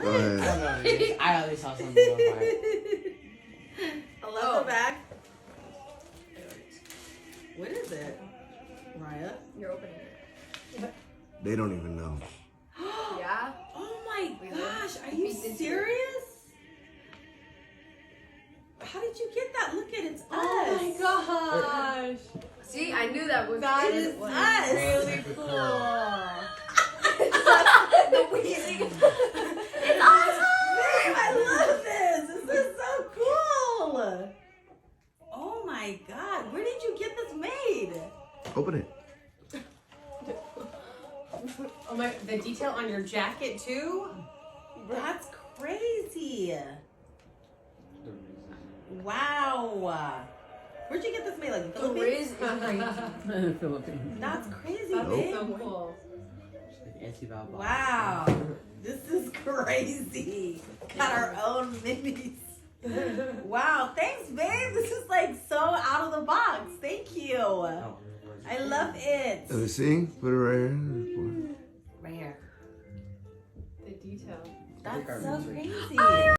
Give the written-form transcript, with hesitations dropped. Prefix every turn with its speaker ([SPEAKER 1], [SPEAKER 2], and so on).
[SPEAKER 1] Go ahead.
[SPEAKER 2] I don't know what it is. I always saw something on fire.
[SPEAKER 3] I love the back. What is it? Raya?
[SPEAKER 4] You're opening it.
[SPEAKER 1] They don't even know.
[SPEAKER 4] Yeah?
[SPEAKER 3] Oh my gosh, are you serious? How did you get that? Look at it, it's us.
[SPEAKER 4] Oh my gosh. See, I knew that was
[SPEAKER 3] That
[SPEAKER 4] it
[SPEAKER 3] is
[SPEAKER 4] was
[SPEAKER 3] us.
[SPEAKER 4] really cool. The wheeling.
[SPEAKER 3] It's awesome! Babe, I love this! This is so cool! Oh my god, where did you get this made?
[SPEAKER 1] Open it.
[SPEAKER 4] Oh my, the detail on your jacket too?
[SPEAKER 3] That's crazy. Wow. Where'd you get this made? Like the Philippines?
[SPEAKER 2] Philippines.
[SPEAKER 3] That's crazy,
[SPEAKER 4] That's
[SPEAKER 3] babe.
[SPEAKER 4] so cool.
[SPEAKER 2] Auntie Val bought
[SPEAKER 3] Wow. This is crazy. Got our own minis. Wow. Thanks, babe. This is like so out of the box. Thank you.
[SPEAKER 2] Oh,
[SPEAKER 3] I love it.
[SPEAKER 1] Let me see. Put it right here.
[SPEAKER 3] Right here.
[SPEAKER 4] The detail.
[SPEAKER 3] That's so crazy.